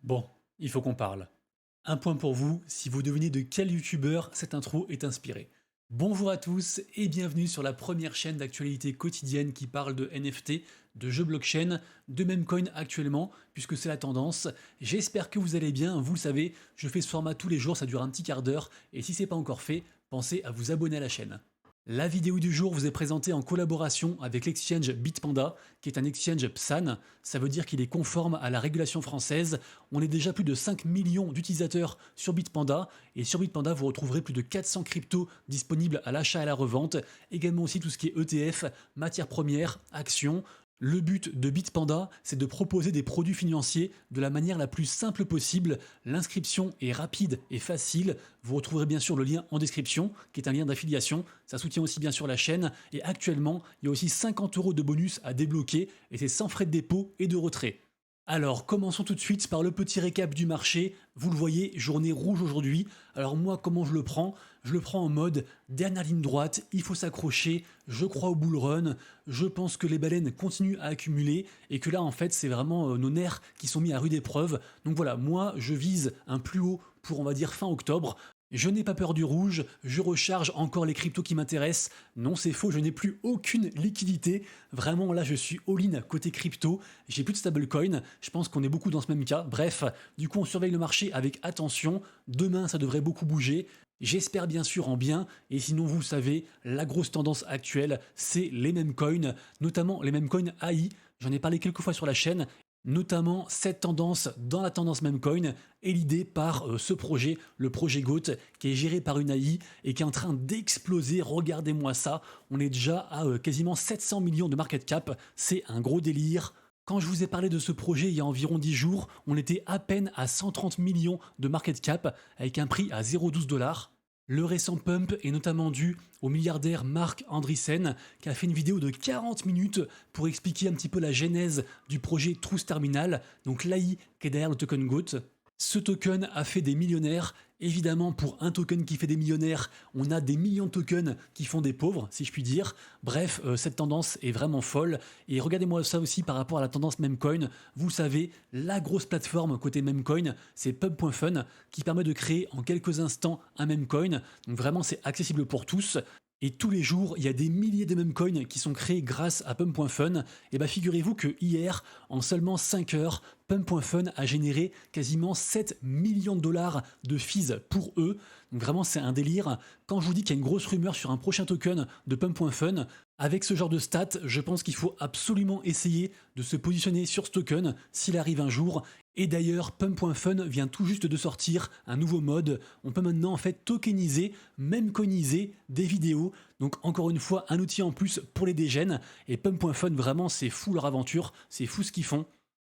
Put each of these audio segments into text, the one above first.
Bon, il faut qu'on parle. Un point pour vous, si vous devinez de quel youtubeur cette intro est inspirée. Bonjour à tous et bienvenue sur la première chaîne d'actualité quotidienne qui parle de NFT, de jeux blockchain, de memecoin actuellement, puisque c'est la tendance. J'espère que vous allez bien, vous le savez, je fais ce format tous les jours, ça dure un petit quart d'heure, et si c'est pas encore fait, pensez à vous abonner à la chaîne. La vidéo du jour vous est présentée en collaboration avec l'exchange Bitpanda, qui est un exchange PSAN. Ça veut dire qu'il est conforme à la régulation française. On est déjà plus de 5 millions d'utilisateurs sur Bitpanda. Et sur Bitpanda, vous retrouverez plus de 400 cryptos disponibles à l'achat et à la revente. Également aussi tout ce qui est ETF, matières premières, actions. Le but de Bitpanda, c'est de proposer des produits financiers de la manière la plus simple possible. L'inscription est rapide et facile. Vous retrouverez bien sûr le lien en description, qui est un lien d'affiliation. Ça soutient aussi bien sûr la chaîne. Et actuellement, il y a aussi 50 € de bonus à débloquer, et c'est sans frais de dépôt et de retrait. Alors, commençons tout de suite par le petit récap du marché. Vous le voyez, journée rouge aujourd'hui. Alors moi, comment je le prends? Je le prends en mode dernière ligne droite, il faut s'accrocher, je crois au bull run, je pense que les baleines continuent à accumuler et que là, en fait, c'est vraiment nos nerfs qui sont mis à rude épreuve. Donc voilà, moi, je vise un plus haut pour, on va dire, fin octobre. Je n'ai pas peur du rouge, je recharge encore les cryptos qui m'intéressent. Non, c'est faux, je n'ai plus aucune liquidité. Vraiment, là, je suis all-in côté crypto. J'ai plus de stablecoin. Je pense qu'on est beaucoup dans ce même cas. Bref, du coup, on surveille le marché avec attention. Demain, ça devrait beaucoup bouger. J'espère bien sûr en bien, et sinon vous le savez, la grosse tendance actuelle, c'est les mêmes coins, notamment les mêmes coins AI. J'en ai parlé quelques fois sur la chaîne, notamment cette tendance dans la tendance memecoin et l'idée par ce projet, le projet GOAT, qui est géré par une AI et qui est en train d'exploser. Regardez-moi ça, on est déjà à quasiment 700 millions de market cap, c'est un gros délire. Quand je vous ai parlé de ce projet il y a environ 10 jours, on était à peine à 130 millions de market cap avec un prix à 0,12 $. Le récent pump est notamment dû au milliardaire Mark Andreessen qui a fait une vidéo de 40 minutes pour expliquer un petit peu la genèse du projet Truth Terminal, donc l'AI qui est derrière le token GOAT. Ce token a fait des millionnaires. Évidemment, pour un token qui fait des millionnaires, on a des millions de tokens qui font des pauvres, si je puis dire. Bref, cette tendance est vraiment folle. Et regardez-moi ça aussi par rapport à la tendance memecoin. Vous savez, la grosse plateforme côté memecoin, c'est pub.fun, qui permet de créer en quelques instants un memecoin. Donc vraiment, c'est accessible pour tous. Et tous les jours, il y a des milliers de memecoins qui sont créés grâce à Pump.fun. Et bah figurez-vous que hier, en seulement 5 heures, Pump.fun a généré quasiment 7 millions de dollars de fees pour eux. Donc vraiment, c'est un délire. Quand je vous dis qu'il y a une grosse rumeur sur un prochain token de Pump.fun, avec ce genre de stats, je pense qu'il faut absolument essayer de se positionner sur ce token s'il arrive un jour. Et d'ailleurs, Pump.fun vient tout juste de sortir un nouveau mode. On peut maintenant en fait tokeniser, même coiniser des vidéos. Donc encore une fois, un outil en plus pour les dégènes. Et Pump.fun, vraiment, c'est fou leur aventure, c'est fou ce qu'ils font.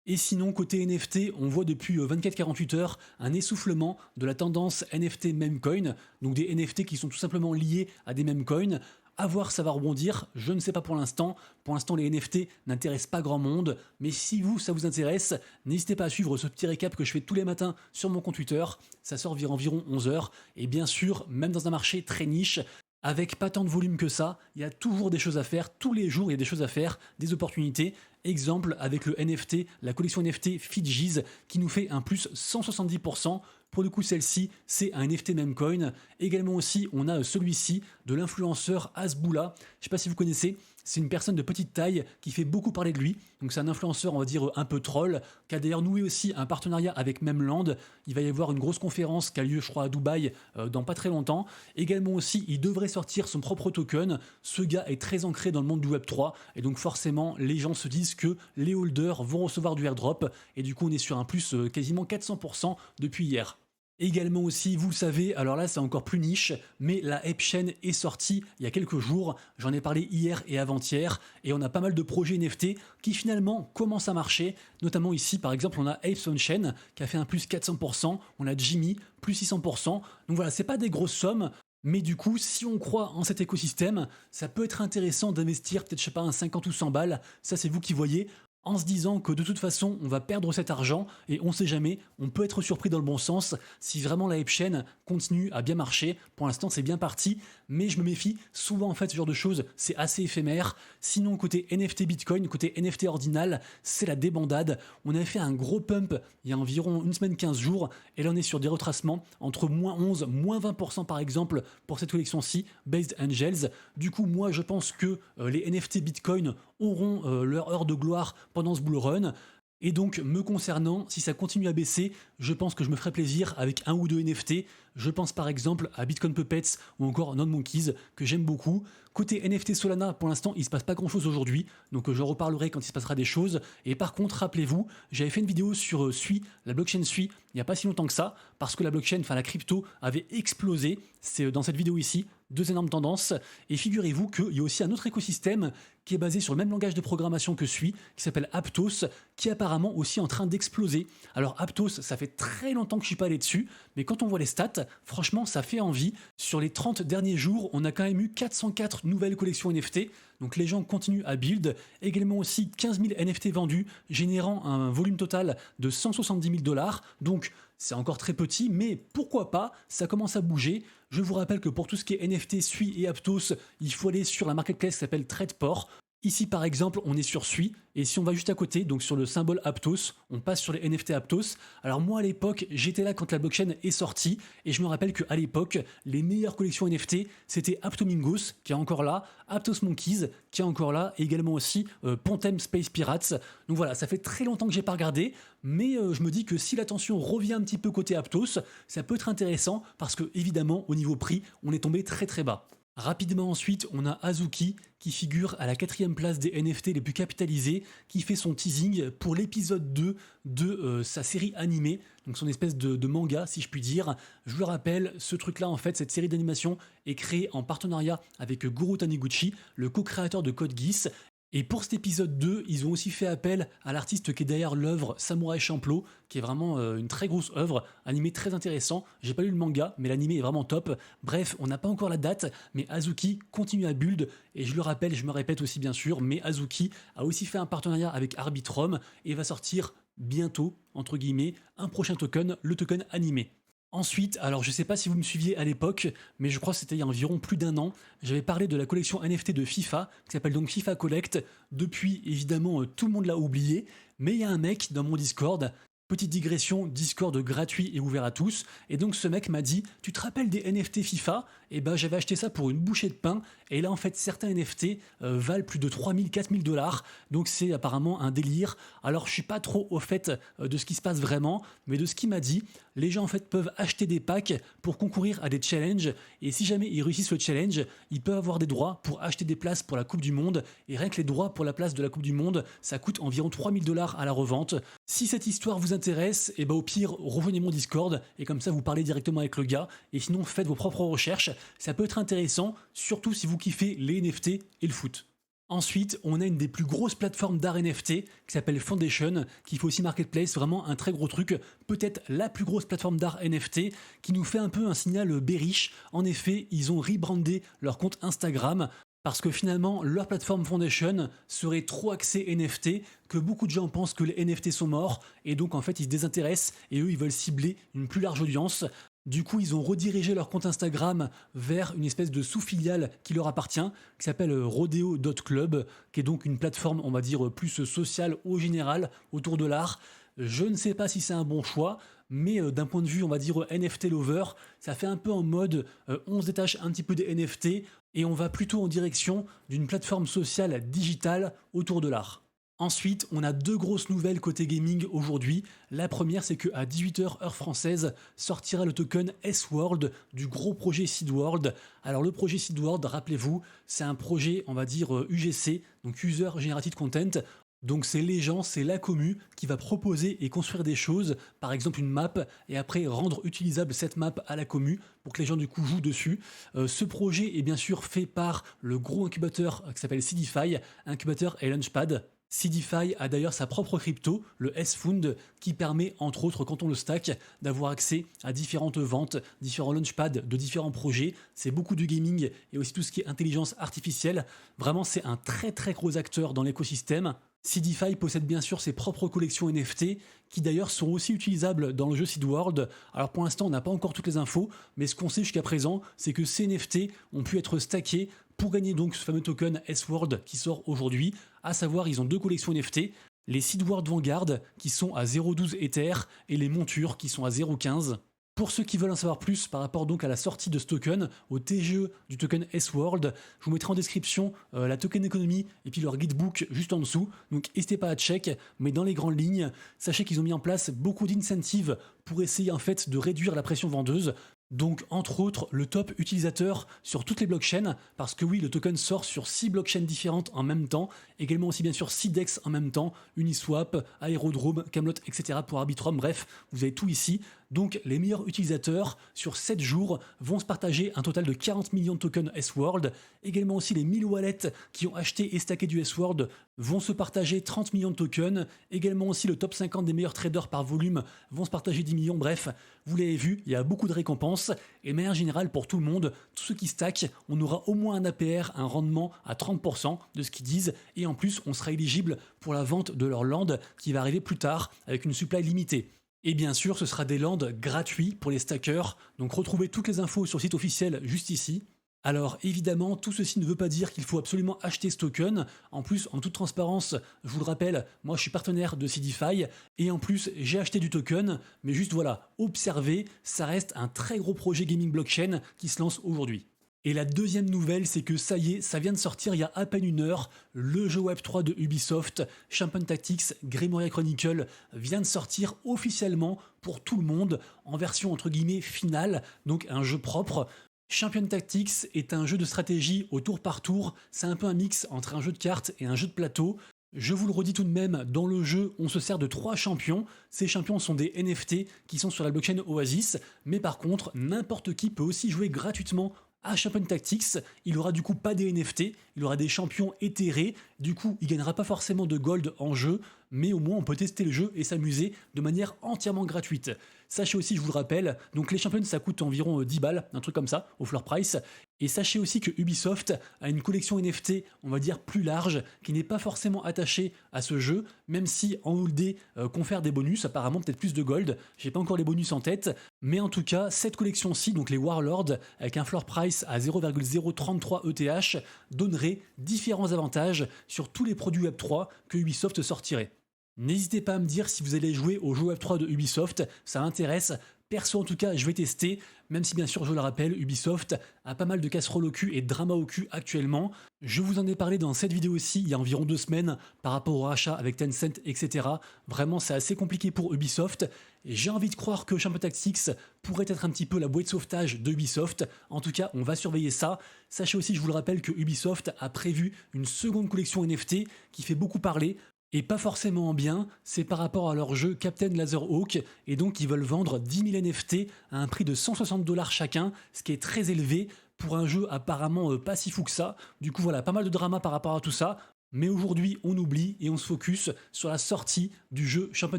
Et sinon, côté NFT, on voit depuis 24-48 heures un essoufflement de la tendance NFT memecoin, donc des NFT qui sont tout simplement liés à des memecoins. À voir, ça va rebondir, je ne sais pas pour l'instant. Pour l'instant, les NFT n'intéressent pas grand monde, mais si vous, ça vous intéresse, n'hésitez pas à suivre ce petit récap que je fais tous les matins sur mon compte Twitter. Ça sort vers environ 11 heures. Et bien sûr, même dans un marché très niche, avec pas tant de volume que ça, il y a toujours des choses à faire, tous les jours il y a des choses à faire, des opportunités. Exemple avec le NFT, la collection NFT Fidji's qui nous fait un plus 170%. Pour le coup, celle-ci, c'est un NFT memecoin. Également aussi, on a celui-ci de l'influenceur Hasbulla. Je ne sais pas si vous connaissez, c'est une personne de petite taille qui fait beaucoup parler de lui. Donc c'est un influenceur, on va dire, un peu troll, qui a d'ailleurs noué aussi un partenariat avec Memeland. Il va y avoir une grosse conférence qui a lieu, je crois, à Dubaï dans pas très longtemps. Également aussi, il devrait sortir son propre token. Ce gars est très ancré dans le monde du Web3 et donc forcément, les gens se disent que les holders vont recevoir du airdrop et du coup, on est sur un plus quasiment 400% depuis hier. Également aussi, vous le savez, alors là c'est encore plus niche, mais la ApeChain est sortie il y a quelques jours, j'en ai parlé hier et avant-hier, et on a pas mal de projets NFT qui finalement commencent à marcher, notamment ici par exemple on a Apes on Chain qui a fait un plus 400%, on a Jimmy plus 600%, donc voilà, c'est pas des grosses sommes, mais du coup, si on croit en cet écosystème, ça peut être intéressant d'investir peut-être, je sais pas, un 50 ou 100 balles, ça c'est vous qui voyez. en se disant que de toute façon on va perdre cet argent et on sait jamais, on peut être surpris dans le bon sens si vraiment la hype chain continue à bien marcher. Pour l'instant c'est bien parti, mais je me méfie, souvent en fait ce genre de choses c'est assez éphémère. Sinon côté NFT Bitcoin, côté NFT ordinal, c'est la débandade. On avait fait un gros pump il y a environ une semaine 15 jours et là on est sur des retracements entre moins 11, moins 20% par exemple pour cette collection-ci, Based Angels. Du coup moi je pense que les NFT Bitcoin auront leur heure de gloire pendant ce bull run. Et donc, me concernant, si ça continue à baisser, je pense que je me ferai plaisir avec un ou deux NFT. Je pense par exemple à Bitcoin Puppets ou encore Non Monkeys, que j'aime beaucoup. Côté NFT Solana, pour l'instant, il ne se passe pas grand-chose aujourd'hui, donc je reparlerai quand il se passera des choses. Et par contre, rappelez-vous, j'avais fait une vidéo sur Sui, la blockchain Sui, il n'y a pas si longtemps que ça, parce que la blockchain, enfin la crypto, avait explosé. C'est dans cette vidéo ici, deux énormes tendances. Et figurez-vous qu'il y a aussi un autre écosystème qui est basé sur le même langage de programmation que Sui, qui s'appelle Aptos, qui est apparemment aussi en train d'exploser. Alors Aptos, ça fait très longtemps que je suis pas allé dessus, mais quand on voit les stats, franchement, ça fait envie. Sur les 30 derniers jours, on a quand même eu 404 nouvelles collections NFT, donc les gens continuent à build. Également aussi 15 000 NFT vendus, générant un volume total de 170 000 $. Donc c'est encore très petit, mais pourquoi pas, ça commence à bouger. Je vous rappelle que pour tout ce qui est NFT, Sui et Aptos, il faut aller sur la marketplace qui s'appelle Tradeport. Ici par exemple on est sur Sui et si on va juste à côté, donc sur le symbole Aptos, on passe sur les NFT Aptos. Alors moi à l'époque j'étais là quand la blockchain est sortie et je me rappelle qu'à l'époque les meilleures collections NFT c'était Aptomingos qui est encore là, Aptos Monkeys qui est encore là et également aussi Pontem Space Pirates. Donc voilà, ça fait très longtemps que j'ai pas regardé, mais je me dis que si l'attention revient un petit peu côté Aptos, ça peut être intéressant parce que évidemment au niveau prix on est tombé très très bas. Rapidement ensuite, on a Azuki qui figure à la 4e place des NFT les plus capitalisés, qui fait son teasing pour l'épisode 2 de sa série animée, donc son espèce de manga si je puis dire. Je vous le rappelle, ce truc-là en fait, cette série d'animation est créée en partenariat avec Guru Taniguchi, le co-créateur de Code Geass. Et pour cet épisode 2, ils ont aussi fait appel à l'artiste qui est derrière l'œuvre Samurai Champloo, qui est vraiment une très grosse œuvre, animé très intéressant. J'ai pas lu le manga, mais l'animé est vraiment top. Bref, on n'a pas encore la date, mais Azuki continue à build. Et je le rappelle, je me répète aussi bien sûr, mais Azuki a aussi fait un partenariat avec Arbitrum et va sortir bientôt, entre guillemets, un prochain token, le token animé. Ensuite, alors je sais pas si vous me suiviez à l'époque, mais je crois que c'était il y a environ plus d'un an, j'avais parlé de la collection NFT de FIFA, qui s'appelle donc FIFA Collect. Depuis, évidemment, tout le monde l'a oublié, mais il y a un mec dans mon Discord, petite digression, Discord gratuit et ouvert à tous, et donc ce mec m'a dit, tu te rappelles des NFT FIFA? Et ben j'avais acheté ça pour une bouchée de pain, et là en fait certains NFT valent plus de 3000, 4000 $, donc c'est apparemment un délire. Alors je suis pas trop au fait de ce qui se passe vraiment, mais de ce qu'il m'a dit, les gens en fait peuvent acheter des packs pour concourir à des challenges, et si jamais ils réussissent le challenge, ils peuvent avoir des droits pour acheter des places pour la Coupe du Monde, et rien que les droits pour la place de la Coupe du Monde, ça coûte environ 3000 $ à la revente. Si cette histoire vous intéresse, et ben au pire, rejoignez mon Discord, et comme ça vous parlez directement avec le gars, et sinon faites vos propres recherches, ça peut être intéressant, surtout si vous kiffez les NFT et le foot. Ensuite, on a une des plus grosses plateformes d'art NFT qui s'appelle Foundation, qui fait aussi Marketplace, vraiment un très gros truc, peut-être la plus grosse plateforme d'art NFT, qui nous fait un peu un signal bearish. En effet, ils ont rebrandé leur compte Instagram, parce que finalement, leur plateforme Foundation serait trop axée NFT, que beaucoup de gens pensent que les NFT sont morts, et donc en fait ils se désintéressent, et eux ils veulent cibler une plus large audience. Du coup, ils ont redirigé leur compte Instagram vers une espèce de sous-filiale qui leur appartient, qui s'appelle rodeo.club, qui est donc une plateforme, on va dire, plus sociale au général, autour de l'art. Je ne sais pas si c'est un bon choix, mais d'un point de vue, on va dire, NFT lover, ça fait un peu en mode on se détache un petit peu des NFT et on va plutôt en direction d'une plateforme sociale digitale autour de l'art. Ensuite, on a deux grosses nouvelles côté gaming aujourd'hui. La première, c'est qu'à 18h heure française, sortira le token S-World du gros projet Seedworld. Alors le projet Seedworld, rappelez-vous, c'est un projet, on va dire UGC, donc User Generated Content. Donc c'est les gens, c'est la commu qui va proposer et construire des choses, par exemple une map, et après rendre utilisable cette map à la commu pour que les gens du coup jouent dessus. Ce projet est bien sûr fait par le gros incubateur qui s'appelle Seedify, incubateur et Launchpad. Seedify a d'ailleurs sa propre crypto, le S-Fund, qui permet, entre autres, quand on le stack, d'avoir accès à différentes ventes, différents launchpads de différents projets. C'est beaucoup du gaming et aussi tout ce qui est intelligence artificielle. Vraiment, c'est un très très gros acteur dans l'écosystème. Seedify possède bien sûr ses propres collections NFT qui d'ailleurs sont aussi utilisables dans le jeu Seed World. Alors pour l'instant on n'a pas encore toutes les infos, mais ce qu'on sait jusqu'à présent c'est que ces NFT ont pu être stackés pour gagner donc ce fameux token S-World qui sort aujourd'hui, à savoir ils ont deux collections NFT, les Seed World Vanguard qui sont à 0,12 Ether et les montures qui sont à 0,15. Pour ceux qui veulent en savoir plus par rapport donc à la sortie de ce token, au TGE du token S-World, je vous mettrai en description la token economy et puis leur guidebook juste en dessous, donc n'hésitez pas à check, mais dans les grandes lignes, sachez qu'ils ont mis en place beaucoup d'incentives pour essayer en fait de réduire la pression vendeuse. Donc entre autres le top utilisateur sur toutes les blockchains, parce que oui le token sort sur 6 blockchains différentes en même temps, également aussi bien sûr 6 DEX en même temps, Uniswap, Aerodrome, Camelot, etc. pour Arbitrum, bref, vous avez tout ici. Donc les meilleurs utilisateurs sur 7 jours vont se partager un total de 40 millions de tokens S-World. Également aussi les 1000 wallets qui ont acheté et stacké du S-World vont se partager 30 millions de tokens. Également aussi le top 50 des meilleurs traders par volume vont se partager 10 millions. Bref, vous l'avez vu, il y a beaucoup de récompenses. Et de manière générale pour tout le monde, tous ceux qui stackent, on aura au moins un APR, un rendement à 30% de ce qu'ils disent. Et en plus, on sera éligible pour la vente de leur land qui va arriver plus tard avec une supply limitée. Et bien sûr, ce sera des lands gratuits pour les stackers, donc retrouvez toutes les infos sur le site officiel juste ici. Alors évidemment, tout ceci ne veut pas dire qu'il faut absolument acheter ce token. En plus, en toute transparence, je vous le rappelle, moi je suis partenaire de Seedify, et en plus j'ai acheté du token, mais juste voilà, observez, ça reste un très gros projet gaming blockchain qui se lance aujourd'hui. Et la deuxième nouvelle, c'est que ça y est, ça vient de sortir il y a à peine une heure, le jeu Web3 de Ubisoft, Champion Tactics Grimoire Chronicle, vient de sortir officiellement pour tout le monde, en version entre guillemets finale, donc un jeu propre. Champion Tactics est un jeu de stratégie au tour par tour, c'est un peu un mix entre un jeu de cartes et un jeu de plateau. Je vous le redis tout de même, dans le jeu, on se sert de 3 champions. Ces champions sont des NFT qui sont sur la blockchain Oasis, mais par contre, n'importe qui peut aussi jouer gratuitement à Champion Tactics. Il aura du coup pas des NFT, il aura des champions éthérés. Du coup, il gagnera pas forcément de gold en jeu, mais au moins on peut tester le jeu et s'amuser de manière entièrement gratuite. Sachez aussi, je vous le rappelle, donc les champions ça coûte environ 10 balles, un truc comme ça, au floor price. Et sachez aussi que Ubisoft a une collection NFT, on va dire plus large, qui n'est pas forcément attachée à ce jeu, même si en holdé confère des bonus, apparemment peut-être plus de gold, j'ai pas encore les bonus en tête, mais en tout cas, cette collection-ci, donc les Warlords, avec un floor price à 0,033 ETH, donnerait différents avantages sur tous les produits Web3 que Ubisoft sortirait. N'hésitez pas à me dire si vous allez jouer au jeu Web3 de Ubisoft, ça m'intéresse. Perso en tout cas, je vais tester, même si bien sûr je le rappelle, Ubisoft a pas mal de casseroles au cul et de drama au cul actuellement. Je vous en ai parlé dans cette vidéo aussi il y a environ 2 semaines par rapport au rachat avec Tencent, etc. Vraiment c'est assez compliqué pour Ubisoft. Et j'ai envie de croire que Champion Tactics pourrait être un petit peu la bouée de sauvetage de Ubisoft. En tout cas, on va surveiller ça. Sachez aussi, je vous le rappelle, que Ubisoft a prévu une seconde collection NFT qui fait beaucoup parler. Et pas forcément en bien, c'est par rapport à leur jeu Captain Laserhawk, et donc ils veulent vendre 10 000 NFT à un prix de 160 $ chacun, ce qui est très élevé pour un jeu apparemment pas si fou que ça. Du coup voilà, pas mal de drama par rapport à tout ça. Mais aujourd'hui, on oublie et on se focus sur la sortie du jeu Champion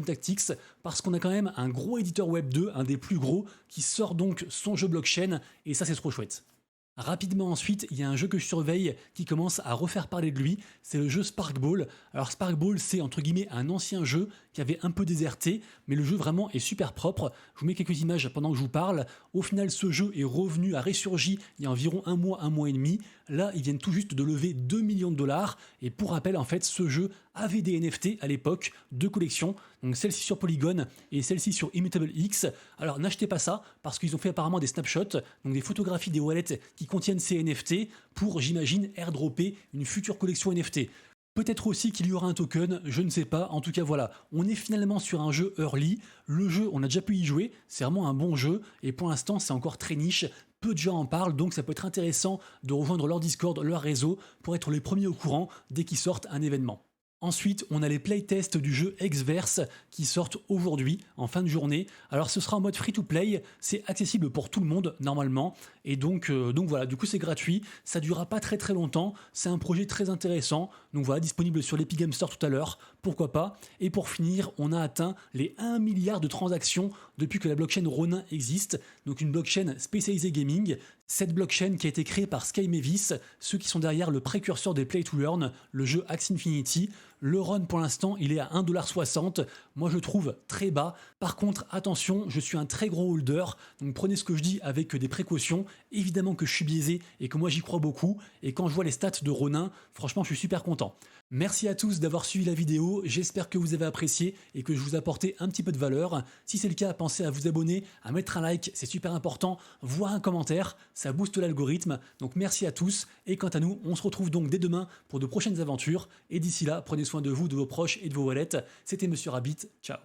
Tactics parce qu'on a quand même un gros éditeur Web 2, un des plus gros, qui sort donc son jeu blockchain, et ça c'est trop chouette. Rapidement ensuite, il y a un jeu que je surveille qui commence à refaire parler de lui, c'est le jeu Sparkball. Alors Sparkball, c'est entre guillemets un ancien jeu qui avait un peu déserté, mais le jeu vraiment est super propre. Je vous mets quelques images pendant que je vous parle. Au final, ce jeu est revenu, a ressurgi il y a environ un mois et demi. Là, ils viennent tout juste de lever 2 millions de dollars. Et pour rappel, en fait, ce jeu avait des NFT à l'époque, 2 collections, donc celle-ci sur Polygon et celle-ci sur Immutable X. Alors n'achetez pas ça, parce qu'ils ont fait apparemment des snapshots, donc des photographies des wallets qui contiennent ces NFT pour, j'imagine, airdropper une future collection NFT. Peut-être aussi qu'il y aura un token, je ne sais pas. En tout cas, voilà, on est finalement sur un jeu early. Le jeu, on a déjà pu y jouer, c'est vraiment un bon jeu, et pour l'instant, c'est encore très niche. Peu de gens en parlent, donc ça peut être intéressant de rejoindre leur Discord, leur réseau, pour être les premiers au courant dès qu'ils sortent un événement. Ensuite, on a les playtests du jeu Xverse qui sortent aujourd'hui, en fin de journée. Alors ce sera en mode free-to-play, c'est accessible pour tout le monde normalement, et donc voilà, du coup c'est gratuit, ça durera pas très longtemps, c'est un projet très intéressant, donc voilà, disponible sur l'Epic Games Store tout à l'heure, pourquoi pas. Et pour finir, on a atteint les 1 milliard de transactions depuis que la blockchain Ronin existe, donc une blockchain spécialisée gaming. Cette blockchain qui a été créée par Sky Mavis, ceux qui sont derrière le précurseur des Play to Earn, le jeu Axie Infinity. Le run pour l'instant il est à 1,60 $. Moi je trouve très bas. Par contre attention, je suis un très gros holder, donc prenez ce que je dis avec des précautions. Évidemment que je suis biaisé et que moi j'y crois beaucoup, et quand je vois les stats de Ronin, franchement je suis super content. Merci à tous d'avoir suivi la vidéo, j'espère que vous avez apprécié et que je vous ai apporté un petit peu de valeur. Si c'est le cas, pensez à vous abonner, à mettre un like, c'est super important, voire un commentaire, ça booste l'algorithme. Donc merci à tous, et quant à nous, on se retrouve donc dès demain pour de prochaines aventures, et d'ici là, prenez soin de vous, de vos proches et de vos wallets. C'était Monsieur Rabbit, ciao.